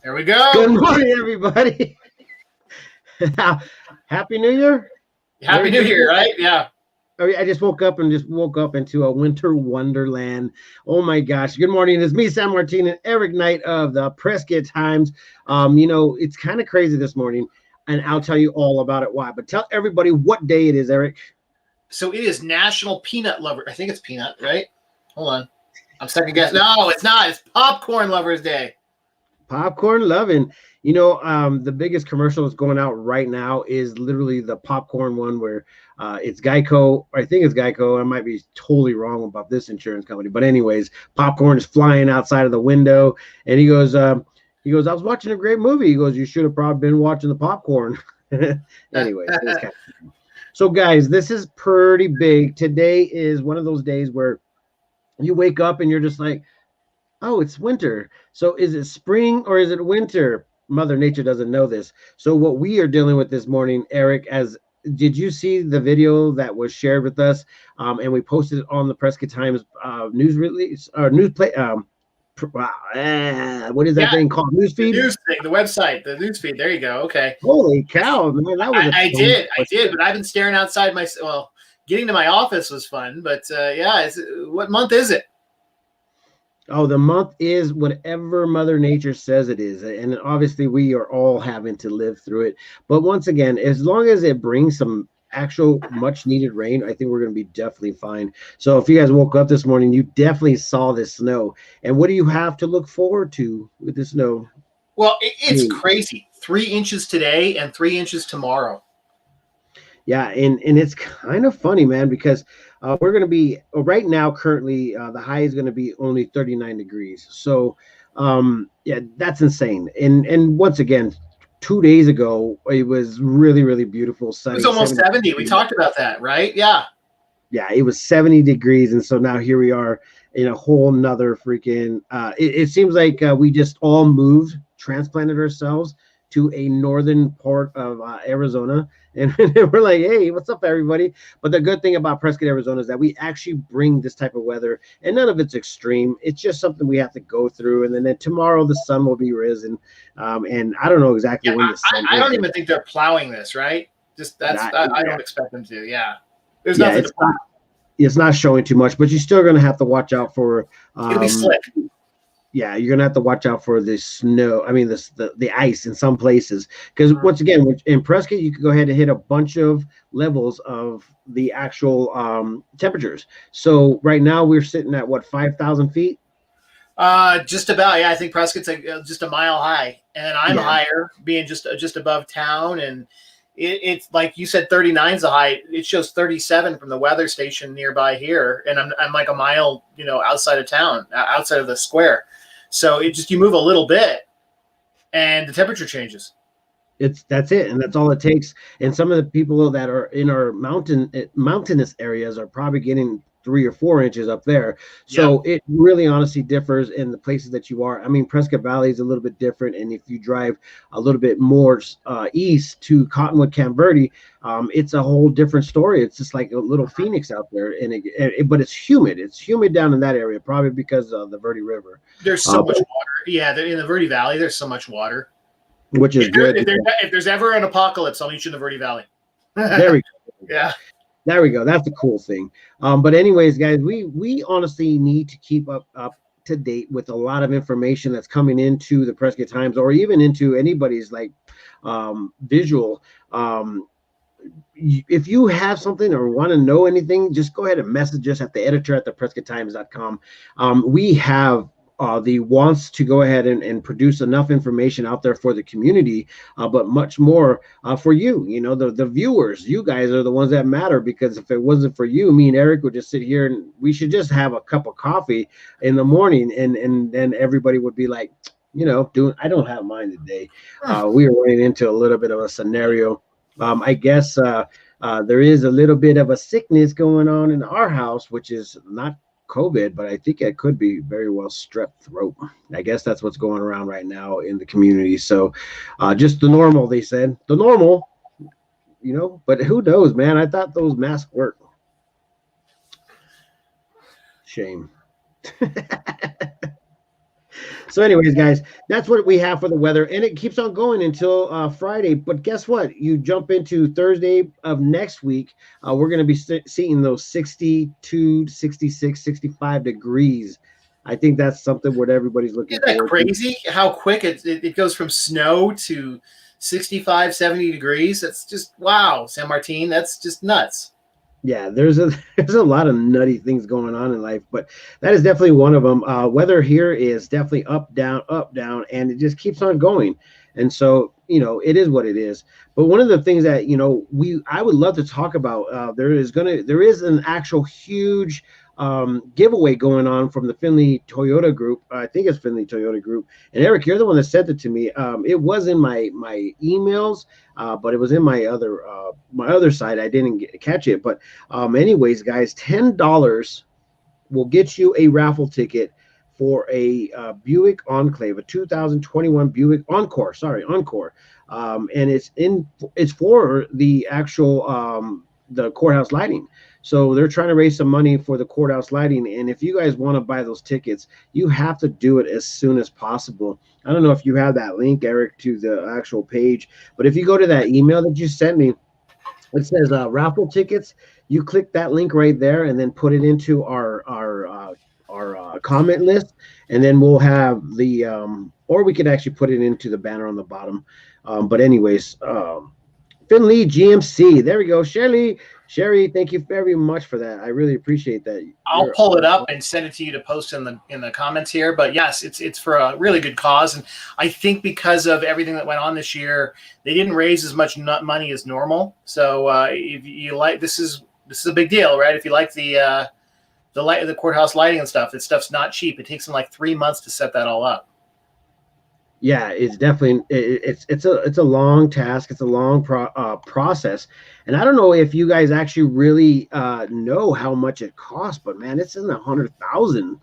There we go. Good morning, everybody. Happy New Year. Happy New Year, right? Yeah. I just woke up into a winter wonderland. Oh my gosh. Good morning. It's me, San Martin, and Eric Knight of the Prescott Times. It's kind of crazy this morning, and I'll tell you all about it why. But tell everybody what day it is, Eric. So it is National Peanut Lover. I think it's peanut, right? Hold on. I'm second guessing. No, it's not. It's Popcorn Lovers Day. Popcorn loving. The biggest commercial that's going out right now is literally the popcorn one where it's Geico. I think it's Geico. I might be totally wrong about this insurance company. But anyways, popcorn is flying outside of the window. And he goes, I was watching a great movie. He goes, you should have probably been watching the popcorn. Anyways, so guys, this is pretty big. Today is one of those days where you wake up and you're just like, oh, it's winter. So is it spring or is it winter? Mother Nature doesn't know this. So what we are dealing with this morning, Eric, did you see the video that was shared with us? And we posted it on the Prescott Times news release or news play. What is that thing called? Newsfeed? The news thing, the website, the newsfeed. There you go. Okay. Holy cow, man! That was I did, but I've been staring outside getting to my office was fun, but what month is it? Oh, the month is whatever Mother Nature says it is. And obviously we are all having to live through it. But once again, as long as it brings some actual much needed rain, I think we're going to be definitely fine. So if you guys woke up this morning, you definitely saw this snow. And what do you have to look forward to with the snow? Well, it's crazy. 3 inches today and 3 inches tomorrow. Yeah, and it's kind of funny, man, because we're going to be right now currently the high is going to be only 39 degrees. So, that's insane. And once again, 2 days ago, it was really, really beautiful. Sunny. It was almost 70. We talked about that, right? Yeah. Yeah, it was 70 degrees. And so now here we are in a whole nother freaking it seems like we just all transplanted ourselves to a northern part of Arizona. And we're like, hey, what's up, everybody? But the good thing about Prescott, Arizona is that we actually bring this type of weather, and none of it's extreme. It's just something we have to go through. And then tomorrow the sun will be risen. And I don't know exactly when the sun I don't even think they're plowing this, right? I don't expect them to. Yeah. There's nothing to plow. It's not showing too much, but you're still going to have to watch out for it'll be slick. Yeah, you're gonna have to watch out for the snow. I mean, the ice in some places, because once again, in Prescott, you could go ahead and hit a bunch of levels of the actual temperatures. So right now we're sitting at what, 5,000 feet? Just about. Yeah, I think Prescott's just a mile high, and I'm higher, being just above town, and it's like you said, 39 is the high. It shows 37 from the weather station nearby here, and I'm like a mile, outside of town, outside of the square. So you move a little bit and the temperature changes. That's it. And that's all it takes. And some of the people that are in our mountainous areas are probably getting 3 or 4 inches up there. So it really honestly differs in the places that you are. I mean, Prescott Valley is a little bit different. And if you drive a little bit more east to Cottonwood, Camp Verde, it's a whole different story. It's just like a little Phoenix out there. But it's humid. It's humid down in that area, probably because of the Verde River. There's so much water. Yeah, in the Verde Valley, there's so much water. Which is good. If there's ever an apocalypse, I'll meet you in the Verde Valley. There we go. Yeah. There we go. That's the cool thing. But anyways, guys, we honestly need to keep up to date with a lot of information that's coming into the Prescott Times or even into anybody's visual. If you have something or want to know anything, just go ahead and message us at the editor@theprescotttimes.com. We have the wants to go ahead and produce enough information out there for the community, but much more for you, the viewers. You guys are the ones that matter, because if it wasn't for you, me and Eric would just sit here and we should just have a cup of coffee in the morning, and then everybody would be like, I don't have mine today. We were running into a little bit of a scenario. I guess there is a little bit of a sickness going on in our house, which is not COVID, but I think it could be very well strep throat. I guess that's what's going around right now in the community. So just the normal, they said. The normal, but who knows, man? I thought those masks work. Shame. So, anyways, guys, that's what we have for the weather, and it keeps on going until Friday. But guess what? You jump into Thursday of next week. We're going to be seeing those 62, 66, 65 degrees. I think that's something what everybody's looking Isn't that forward to. crazy how quick it goes from snow to 65, 70 degrees? That's just wow, San Martin. That's just nuts. Yeah, there's a there's a lot of nutty things going on in life, but that is definitely one of them. Weather here is definitely up, down, and it just keeps on going. And so, it is what it is. But one of the things that I would love to talk about, there is an actual huge giveaway going on from the Finley Toyota Group. I think it's Finley Toyota Group. And Eric, you're the one that sent it to me. It was in my emails, but it was in my other side. I didn't catch it. But anyways, guys, $10 will get you a raffle ticket for a Buick Enclave, a 2021 Buick Encore. Sorry, Encore. And it's for the actual the Courthouse Lighting. So they're trying to raise some money for the Courthouse Lighting. And if you guys want to buy those tickets, you have to do it as soon as possible. I don't know if you have that link, Eric, to the actual page, but if you go to that email that you sent me, it says raffle tickets. You click that link right there and then put it into our comment list, and then we'll have the or we could actually put it into the banner on the bottom. But anyways, Finley GMC. There we go. Sherry, thank you very much for that. I really appreciate that. I'll pull it up and send it to you to post in the comments here. But yes, it's for a really good cause, and I think because of everything that went on this year, they didn't raise as much money as normal. So if you like, this is a big deal, right? If you like the courthouse lighting and stuff, this stuff's not cheap. It takes them like 3 months to set that all up. Yeah, it's definitely it's a long task. It's a long process, and I don't know if you guys actually really know how much it costs, but man, it's in the 100,000,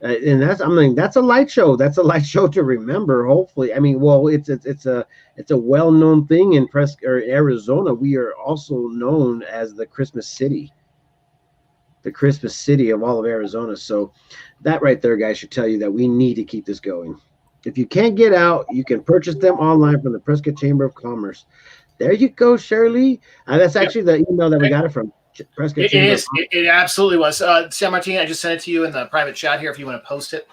and that's a light show. That's a light show to remember. Hopefully, I mean, well, it's a well-known thing in Arizona. We are also known as the Christmas City. The Christmas City of all of Arizona. So that right there, guys, should tell you that we need to keep this going. If you can't get out, you can purchase them online from the Prescott Chamber of Commerce. There you go, Shirley. That's actually the email that we got it from. Prescott Chamber. It is. It absolutely was. San Martin, I just sent it to you in the private chat here if you want to post it.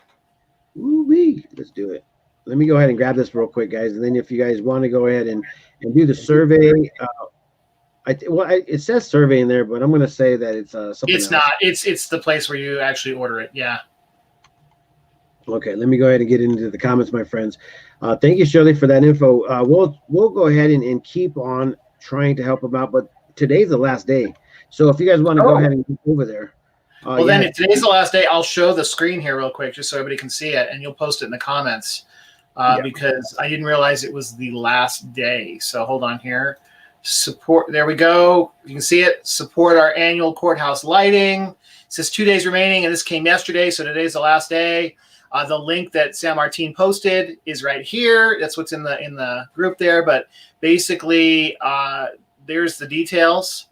Ooh-wee. Let's do it. Let me go ahead and grab this real quick, guys. And then if you guys want to go ahead and do the survey, it says survey in there, but I'm going to say that it's something It's else. not. It's the place where you actually order it. Yeah. Okay, let me go ahead and get into the comments, my friends. Thank you, Shirley, for that info. We'll go ahead and keep on trying to help them out, but today's the last day. So if you guys want to go ahead and get over there. Well, then if today's the last day, I'll show the screen here real quick just so everybody can see it, and you'll post it in the comments because I didn't realize it was the last day. So hold on here. Support. There we go. You can see it. Support our annual courthouse lighting. It says 2 days remaining, and this came yesterday, so today's the last day. The link that San Martin posted is right here. That's what's in the group there. But basically, there's the details.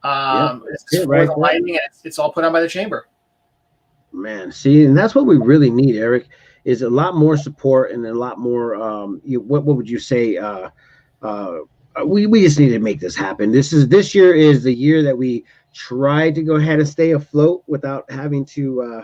It's for the lighting, and it's all put on by the chamber. Man, see, and that's what we really need, Eric, is a lot more support and a lot more. What would you say? We just need to make this happen. This year is the year that we try to go ahead and stay afloat without having to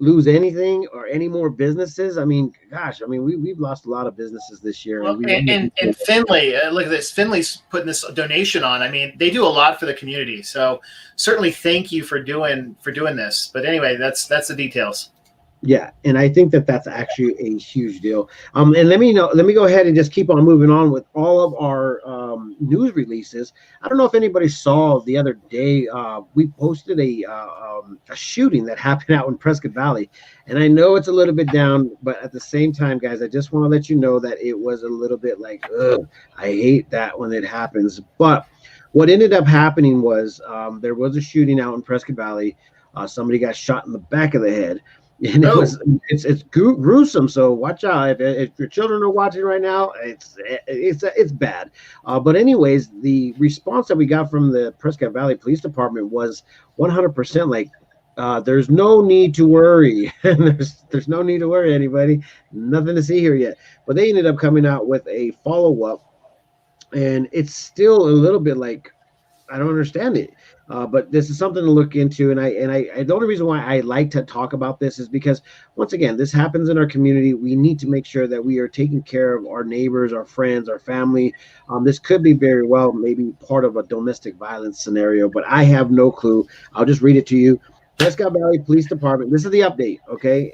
lose anything or any more businesses. I mean, gosh, we've lost a lot of businesses this year. Well, and Finley, look at this. Finley's putting this donation on. I mean, they do a lot for the community. So certainly thank you for doing this. But anyway, that's the details. Yeah, and I think that's actually a huge deal. And let me go ahead and just keep on moving on with all of our news releases. I don't know if anybody saw the other day, we posted a shooting that happened out in Prescott Valley. And I know it's a little bit down, but at the same time, guys, I just want to let you know that it was a little bit like, ugh, I hate that when it happens. But what ended up happening was there was a shooting out in Prescott Valley. Somebody got shot in the back of the head. And it's gruesome. So watch out if your children are watching right now. It's bad. But anyways, the response that we got from the Prescott Valley Police Department was 100% like, There's no need to worry. there's no need to worry, anybody. Nothing to see here yet. But they ended up coming out with a follow-up, and it's still a little bit like, I don't understand it. But this is something to look into, and the only reason why I like to talk about this is because, once again, this happens in our community. We need to make sure that we are taking care of our neighbors, our friends, our family. This could be very well maybe part of a domestic violence scenario, but I have no clue. I'll just read it to you. Prescott Valley Police Department. This is the update. Okay.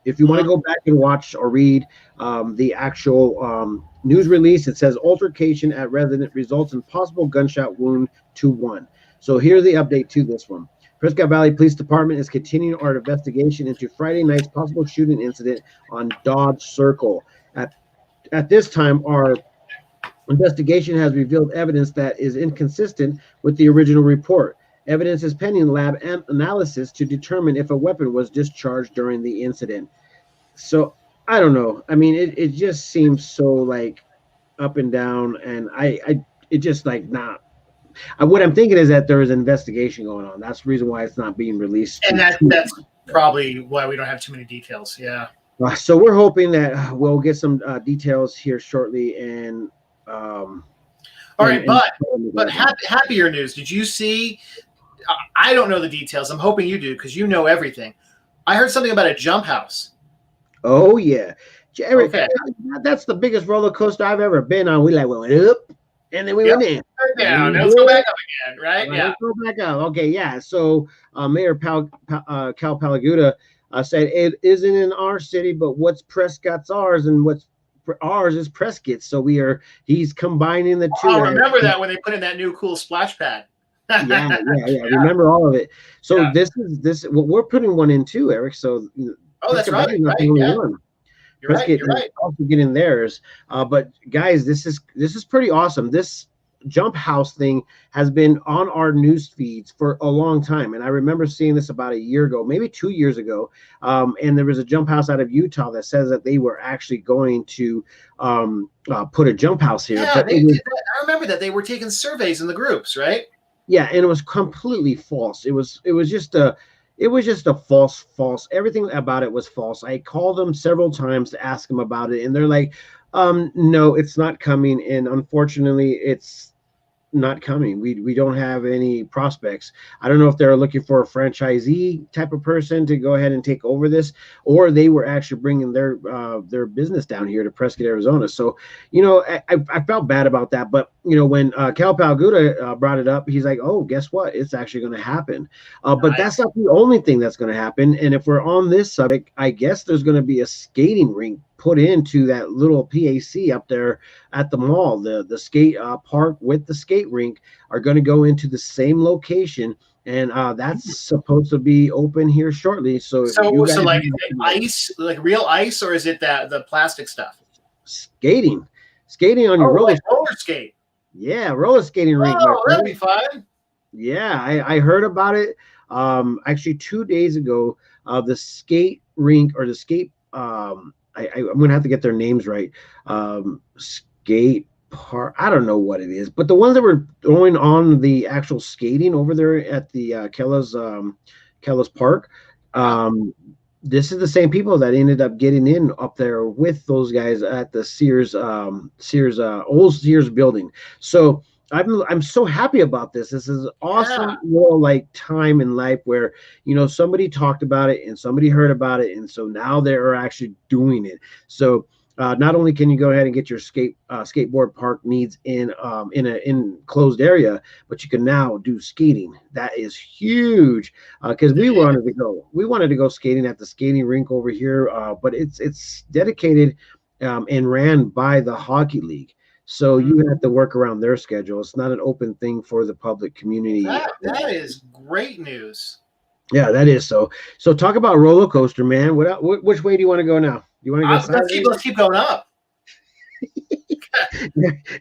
If you want to go back and watch or read the actual news release, it says altercation at resident results in possible gunshot wound to one. So here's the update to this one. Prescott Valley Police Department is continuing our investigation into Friday night's possible shooting incident on Dodge Circle. At this time, our investigation has revealed evidence that is inconsistent with the original report. Evidence is pending lab analysis to determine if a weapon was discharged during the incident. So I don't know. I mean, it just seems so like up and down, and it just like not. What I'm thinking is that there is an investigation going on. That's the reason why it's not being released. And that's probably why we don't have too many details. Yeah. So we're hoping that we'll get some details here shortly. And all right, but happier news. Did you see? I don't know the details. I'm hoping you do because you know everything. I heard something about a jump house. Oh yeah, Jared, okay. That's the biggest roller coaster I've ever been on. We went up, and then we went in. Down. Let's go back up again, right? Yeah. Let's go back up. Okay, yeah. So Mayor Cal Palaguda said it isn't in our city, but what's Prescott's ours, and what's ours is Prescott's. So he's combining the two. I remember that when they put in that new cool splash pad. yeah. Remember all of it. So this is we're putting one in too, Eric. So that's right. Yeah. You're right. Also getting theirs. But guys, this is pretty awesome. This jump house thing has been on our news feeds for a long time, and I remember seeing this about a year ago, maybe 2 years ago. And there was a jump house out of Utah that says that they were actually going to put a jump house here. Yeah, I remember that they were taking surveys in the groups, right? Yeah, and it was completely false. It was just a false. Everything about it was false. I called them several times to ask them about it, and they're like, no, it's not coming. And unfortunately, it's not coming. We don't have any prospects. I don't know if they're looking for a franchisee type of person to go ahead and take over this, or they were actually bringing their business down here to Prescott, Arizona. So, I felt bad about that. But, when Cal Palaguda brought it up, he's like, oh, guess what? It's actually going to happen. But that's not the only thing that's going to happen. And if we're on this subject, I guess there's going to be a skating rink put into that little PAC up there at the mall. The skate park with the skate rink are going to go into the same location, and that's supposed to be open here shortly. So like ice, like real ice, or is it the plastic stuff? Skating on your roller skate. Yeah, roller skating rink. Oh, that'd be fun. Yeah, I heard about it. Actually 2 days ago, the skate rink or the skate I'm gonna have to get their names right. Skate park. I don't know what it is, but the ones that were going on the actual skating over there at the Kellis Park. This is the same people that ended up getting in up there with those guys at the old Sears building. So I'm so happy about this. This is awesome little time in life where somebody talked about it and somebody heard about it, and so now they're actually doing it. So not only can you go ahead and get your skateboard park needs in an enclosed area, but you can now do skating. That is huge because we wanted to go skating at the skating rink over here, but it's dedicated and ran by the hockey league. So you have to work around their schedule. It's not an open thing for the public community. That is great news. Yeah, that is. So talk about roller coaster, man. Which way do you want to go now? You want to go? Let's keep going up.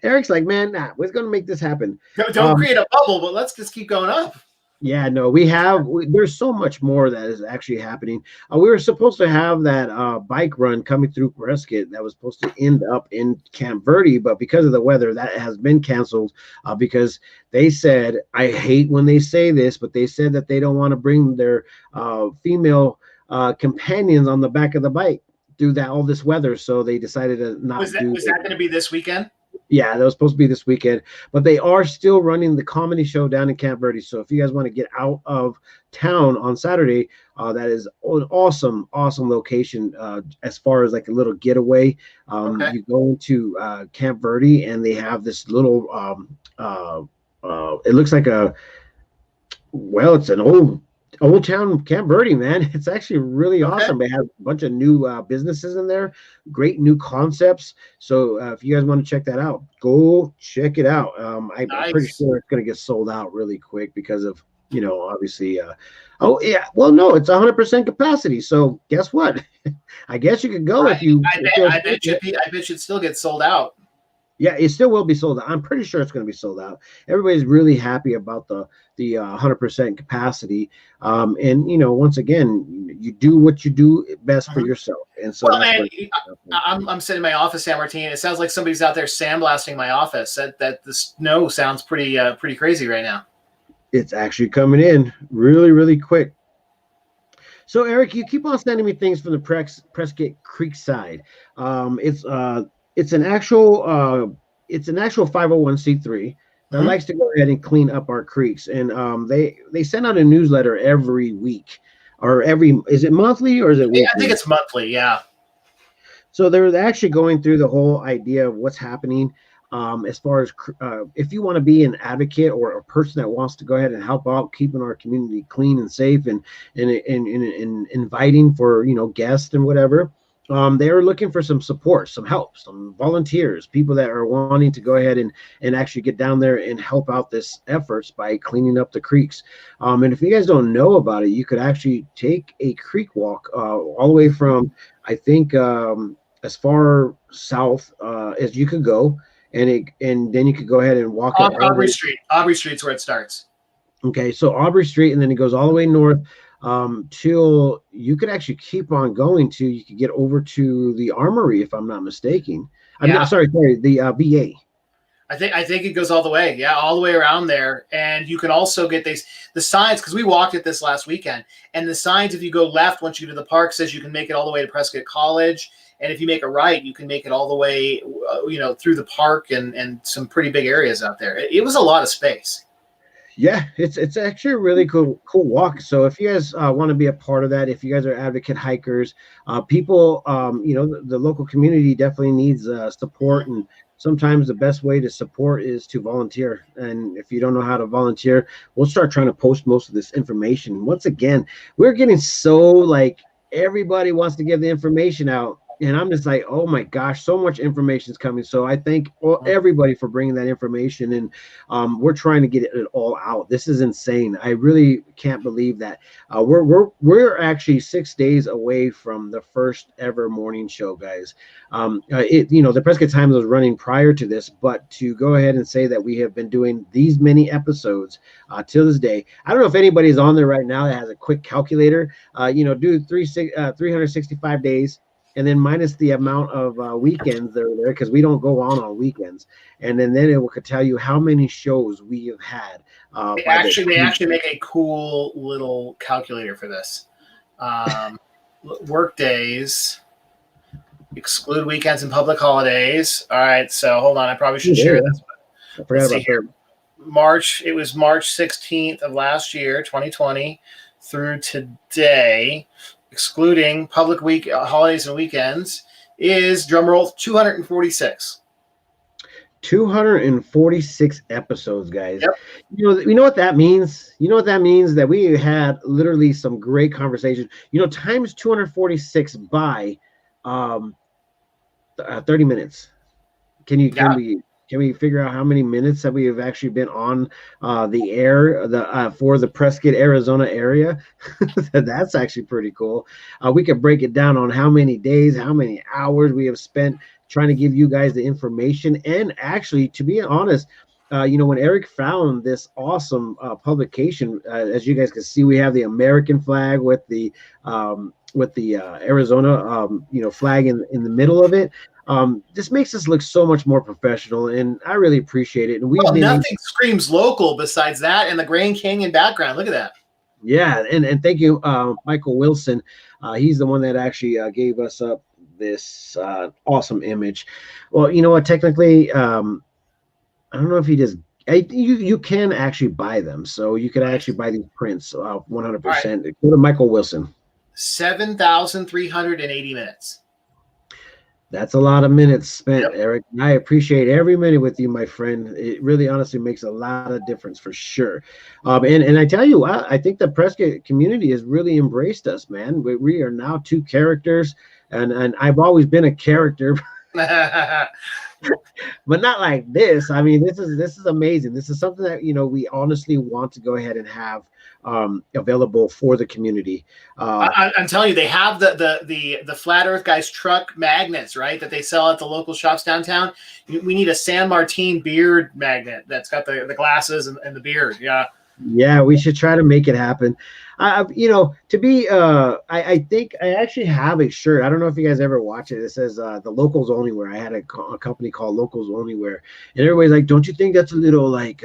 Eric's like, man, we're going to make this happen. Don't create a bubble, but let's just keep going up. Yeah, no, there's so much more that is actually happening. We were supposed to have that bike run coming through Prescott that was supposed to end up in Camp Verde, but because of the weather, that has been canceled because they said, I hate when they say this, but they said that they don't want to bring their female companions on the back of the bike through all this weather. So they decided to not do Was that going to be this weekend? Yeah, that was supposed to be this weekend, but they are still running the comedy show down in Camp Verde. So if you guys want to get out of town on Saturday, that is an awesome, awesome location as far as like a little getaway. Okay. You go into Camp Verde and they have this little, it looks like it's an old town Camp Verde, man. It's actually really awesome. They have a bunch of new businesses in there, great new concepts. So if you guys want to check that out, go check it out. I'm pretty sure it's going to get sold out really quick because of, obviously. Oh yeah, well no, it's 100% capacity. So guess what? I guess you could go if you. I bet you'd still get sold out. Yeah, it still will be sold out. I'm pretty sure it's going to be sold out. Everybody's really happy about the 100% capacity. And once again, you do what you do best for yourself. And so I'm sitting in my office, San Martin. It sounds like somebody's out there sandblasting my office. That the snow sounds pretty crazy right now. It's actually coming in really, really quick. So Eric, you keep on sending me things from the Prescott Creek side. It's an actual 501c3 that likes to go ahead and clean up our creeks, and they send out a newsletter every week, or is it monthly or is it weekly? I think it's monthly. Yeah. So they're actually going through the whole idea of what's happening. As far as if you want to be an advocate or a person that wants to go ahead and help out keeping our community clean and safe and inviting for guests and whatever. They are looking for some support, some help, some volunteers, people that are wanting to go ahead and actually get down there and help out this efforts by cleaning up the creeks. And if you guys don't know about it, you could actually take a creek walk all the way from, I think, as far south as you could go, and then you could go ahead and walk up Aubrey Street. Aubrey Street's where it starts. Okay, so Aubrey Street, and then it goes all the way north till you could actually keep on going to, you could get over to the Armory, if I'm not mistaken. Sorry, the VA. I think it goes all the way. Yeah, all the way around there. And you can also get the signs, because we walked it this last weekend. And the signs, if you go left once you get to the park, says you can make it all the way to Prescott College. And if you make a right, you can make it all the way, through the park and some pretty big areas out there. It was a lot of space. Yeah, it's actually a really cool walk. So if you guys want to be a part of that, if you guys are advocate hikers, people, the local community definitely needs support. And sometimes the best way to support is to volunteer. And if you don't know how to volunteer, we'll start trying to post most of this information. Once again, we're getting so everybody wants to give the information out. And I'm just like, oh my gosh, so much information is coming. So I thank everybody for bringing that information, and we're trying to get it all out. This is insane. I really can't believe that we're actually 6 days away from the first ever morning show, guys. The Prescott Times was running prior to this, but to go ahead and say that we have been doing these many episodes till this day. I don't know if anybody's on there right now that has a quick calculator. Do 365 days. And then minus the amount of weekends that are there, because we don't go on weekends, and then it will tell you how many shows we have had. They actually make a cool little calculator for this. Work days, exclude weekends and public holidays. All right, so hold on, I probably should share this. I forgot about here. It was March 16th of last year, 2020, through today, excluding public holidays and weekends, is, drumroll, 246. 246 episodes, guys. Yep. You know what that means? You know what that means? That we had literally some great conversation. Times 246 by 30 minutes. Can we figure out how many minutes that we have actually been on the air for the Prescott, Arizona area? That's actually pretty cool. We could break it down on how many days, how many hours we have spent trying to give you guys the information. And actually, to be honest, when Eric found this awesome publication, as you guys can see, we have the American flag with the Arizona, flag in the middle of it. This makes us look so much more professional, and I really appreciate it. And we've Well, been, nothing screams local besides that and the Grand Canyon background. Look at that. yeah, and thank you, Michael Wilson. He's the one that actually gave us up this awesome image. Well, you know what? Technically, I don't know if he just. You can actually buy them, so you could actually buy these prints 100%. Go to Michael Wilson. 7,380 minutes. That's a lot of minutes spent, Eric. I appreciate every minute with you, my friend. It really, honestly makes a lot of difference for sure. And I tell you, I think the Prescott community has really embraced us, man. We are now two characters, and I've always been a character. But not like this. I mean, this is amazing. This is something that we honestly want to go ahead and have available for the community. I'm telling you, they have the Flat Earth Guys truck magnets, right? That they sell at the local shops downtown. We need a San Martin beard magnet that's got the glasses and the beard. Yeah, we should try to make it happen. I think I actually have a shirt. I don't know if you guys ever watch it. It says the Locals Onlywhere. I had a company called Locals Onlywhere, and everybody's like, "Don't you think that's a little like,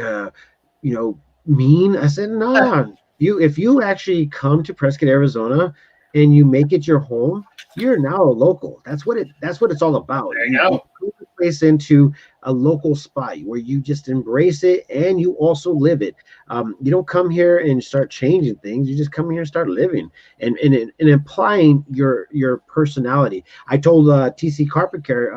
mean?" I said, "No. If you actually come to Prescott, Arizona, and you make it your home, you're now a local. That's what it's all about. There you go. You put the place into a local spot where you just embrace it and you also live it. You don't come here and start changing things. You just come here and start living and applying your personality. I told TC Carpet Care,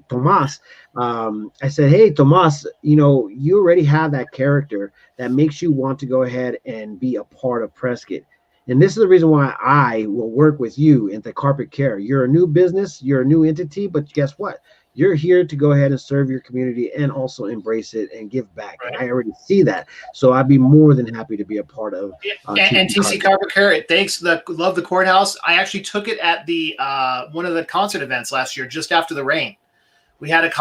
Tomas, I said, "Hey, Tomas, you already have that character that makes you want to go ahead and be a part of Prescott. And this is the reason why I will work with you in the Carpet Care. You're a new business, you're a new entity, but guess what? You're here to go ahead and serve your community and also embrace it and give back." Right. And I already see that. So I'd be more than happy to be a part of and TC Carpet Care. Thanks. Love the Courthouse. I actually took it at the one of the concert events last year, just after the rain. We had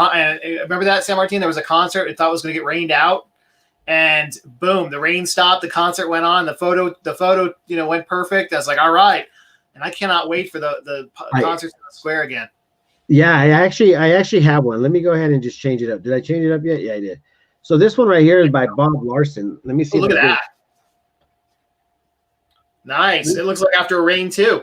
remember that, San Martin? There was a concert. I thought it was going to get rained out. And boom, the rain stopped. The concert went on. The photo, went perfect. I was like, all right. And I cannot wait for the concerts in the square again. Yeah, I actually have one. Let me go ahead and just change it up. Did I change it up yet? Yeah, I did. So this one right here is by Bob Larson. Let me see. Look at that. Nice. It looks like after a rain too.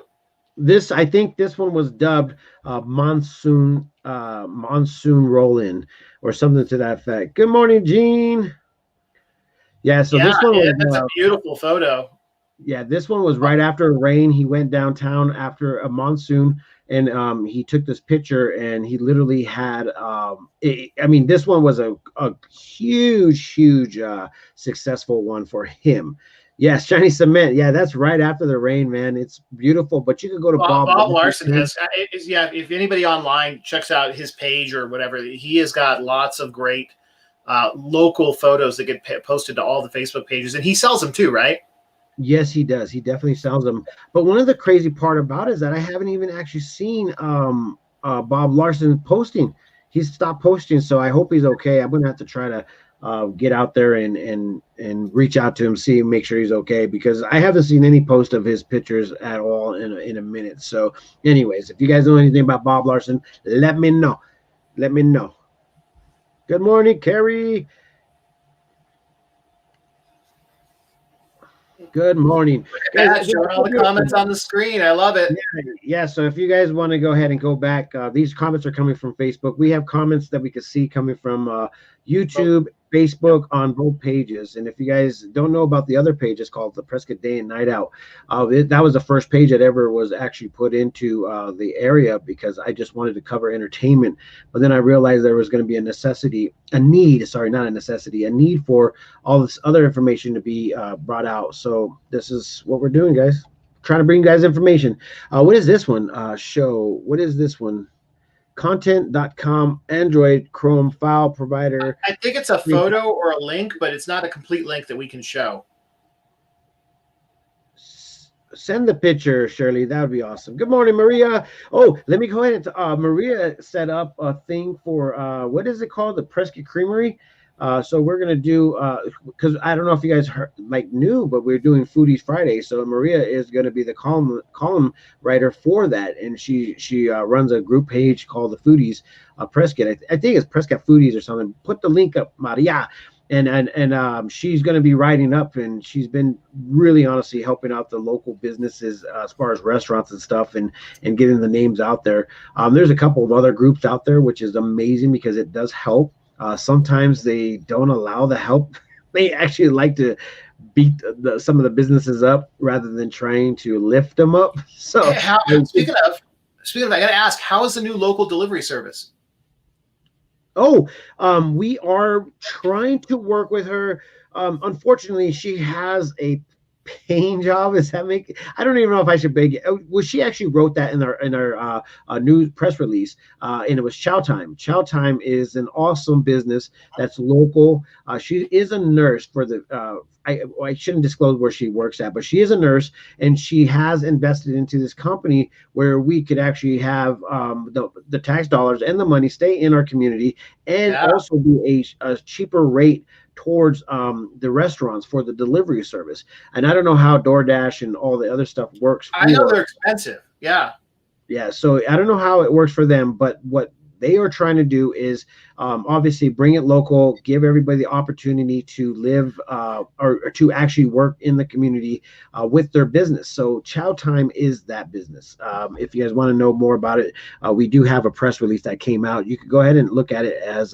I think this one was dubbed monsoon roll-in or something to that effect. Good morning, Gene. Yeah, so this one that's a beautiful photo. Yeah, this one was right after a rain. He went downtown after a monsoon, and he took this picture, and he literally had this one was a huge successful one for him. Yes, Shiny Cement. Yeah, that's right after the rain, man. It's beautiful, but you can go to Bob Larson if anybody online checks out his page or whatever, he has got lots of great local photos that get posted to all the Facebook pages, and he sells them too, right? Yes, he does. He definitely sells them. But one of the crazy part about it is that I haven't even actually seen Bob Larson posting. He's stopped posting, so I hope he's okay. I'm gonna have to try to get out there and reach out to him, make sure he's okay, because I haven't seen any post of his pictures at all in a minute. So, anyways, if you guys know anything about Bob Larson, let me know. Let me know. Good morning, Carrie. Good morning. Showing all the comments on the screen. I love it. Yeah. So if you guys want to go ahead and go back, these comments are coming from Facebook. We have comments that we can see coming from YouTube, Facebook on both pages. And if you guys don't know about the other page, it's called the Prescott Day and Night Out. That was the first page that ever was actually put into the area because I just wanted to cover entertainment. But then I realized there was going to be a need for all this other information to be brought out. So this is what we're doing, guys. Trying to bring you guys information. What is this one? What is this one? Content.com, Android, Chrome file provider. I think it's a photo or a link, but it's not a complete link that we can show. Send the picture, Shirley. That would be awesome. Good morning, Maria. Oh, let me go ahead and Maria set up a thing for what is it called? The Prescott Creamery. So we're gonna do because I don't know if you guys knew, but we're doing Foodies Friday. So Maria is gonna be the column writer for that, and she runs a group page called the Foodies Prescott. I think it's Prescott Foodies or something. Put the link up, Maria. And she's going to be writing up, and she's been really honestly helping out the local businesses as far as restaurants and stuff, and getting the names out there. There's a couple of other groups out there, which is amazing because it does help. Sometimes they don't allow the help. They actually like to beat some of the businesses up rather than trying to lift them up. So speaking of, I got to ask, how is the new local delivery service? We are trying to work with her. Unfortunately, she has a paying job. Is that make? I don't even know if I should beg it. Well, she actually wrote that in our new press release, and it was Chow Time. Chow Time is an awesome business that's local. She is a nurse for the. I shouldn't disclose where she works at, but she is a nurse, and she has invested into this company where we could actually have the tax dollars and the money stay in our community, and also be a cheaper rate towards the restaurants for the delivery service. And I don't know how DoorDash and all the other stuff works. I know they're expensive. Yeah. So I don't know how it works for them, but what they are trying to do is obviously bring it local, give everybody the opportunity to live or to actually work in the community with their business. So Chow Time is that business. If you guys want to know more about it, we do have a press release that came out. You could go ahead and look at it as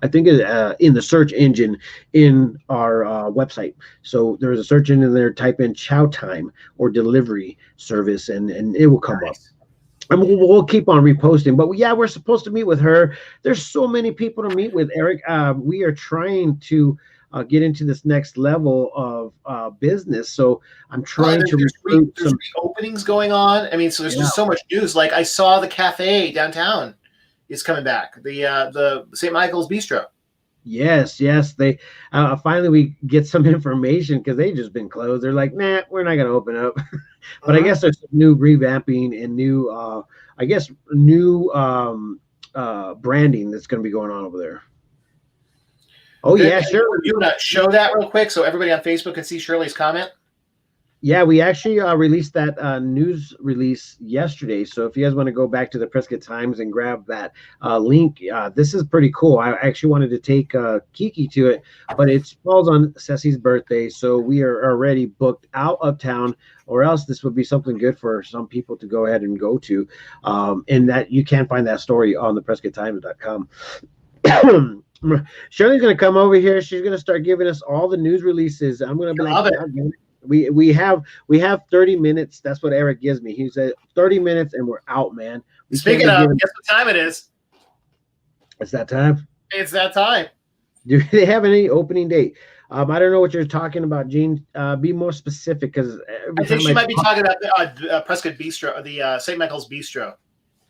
I think in the search engine in our website. So there's a search engine there, type in Chow Time or delivery service, and it will come up. And we'll keep on reposting. But we're supposed to meet with her. There's so many people to meet with, Eric. We are trying to get into this next level of business. So I'm trying to recruit some openings going on. I mean, so there's just so much news. Like I saw the cafe downtown is coming back. The St. Michael's Bistro. Yes. They finally we get some information because they've just been closed. They're like, nah, we're not going to open up. But I guess there's some new revamping and new, branding that's going to be going on over there. Oh, yeah, sure. You want to show that real quick so everybody on Facebook can see Shirley's comment? Yeah, we actually released that news release yesterday. So if you guys want to go back to the Prescott Times and grab that link, this is pretty cool. I actually wanted to take Kiki to it, but it falls on Ceci's birthday. So we are already booked out of town, or else this would be something good for some people to go ahead and go to. And that you can find that story on the PrescottTimes.com. Shirley's going to come over here. She's going to start giving us all the news releases. I'm going to be like, we have 30 minutes. That's what Eric gives me. He said 30 minutes and we're out, man. Speaking of, guess what time it is? It's that time. It's that time. Do they have any opening date? I don't know what you're talking about, Gene. Be more specific, because I think she might be talking about the Prescott Bistro, the St. Michael's Bistro.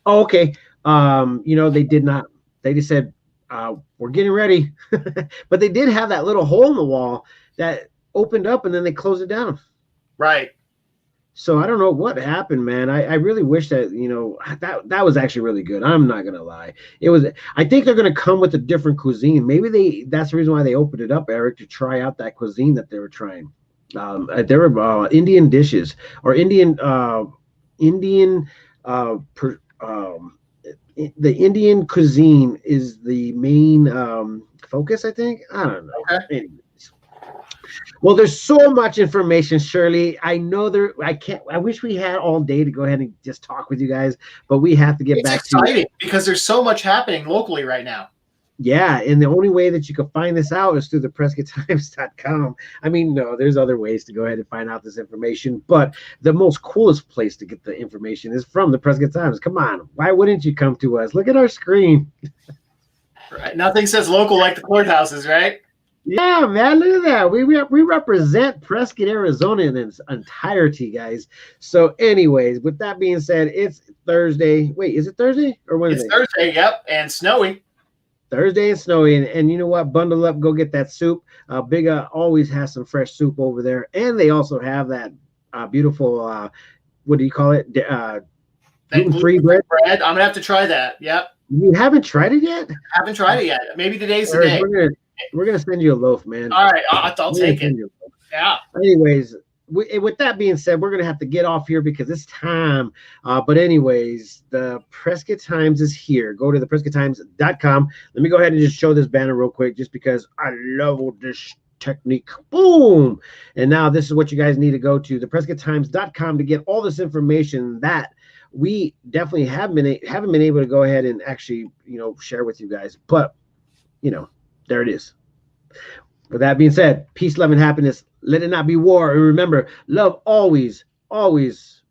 Oh, okay. They did not. They just said we're getting ready, but they did have that little hole in the wall that opened up and then they closed it down. Right. So I don't know what happened, man. I really wish that, that was actually really good. I'm not going to lie. I think they're going to come with a different cuisine. Maybe that's the reason why they opened it up, Eric, to try out that cuisine that they were trying. There were Indian dishes or the Indian cuisine is the main focus, I think. I don't know. Okay. Anyways. Well, there's so much information, Shirley. I know I wish we had all day to go ahead and just talk with you guys, but we have to get back to it. It's exciting because there's so much happening locally right now. Yeah, and the only way that you can find this out is through the PrescottTimes.com. I mean, no, there's other ways to go ahead and find out this information, but the most coolest place to get the information is from the Prescott Times. Come on, why wouldn't you come to us? Look at our screen. Right, nothing says local like the courthouses, right? Yeah, man, look at that. We represent Prescott, Arizona in its entirety, guys. So anyways, with that being said, it's Thursday. Wait, is it Thursday or Wednesday? It's Thursday, yep, and snowy. Thursday and snowy, and you know what? Bundle up, go get that soup. Big always has some fresh soup over there, and they also have that beautiful, what do you call it? Gluten-free bread. I'm gonna have to try that. Yep. You haven't tried it yet? Haven't tried it yet. Maybe today's the Eric, day. we're gonna send you a loaf, man. All right, I'll take it. Yeah. Anyways, with that being said, we're gonna have to get off here because it's time. But anyways, the Prescott Times is here. Go to theprescotttimes.com. Let me go ahead and just show this banner real quick, just because I love this technique. Boom! And now this is what you guys need to go to theprescotttimes.com to get all this information that we definitely haven't been able to go ahead and actually share with you guys. But there it is. With that being said, peace, love, and happiness. Let it not be war. And remember, love always, always.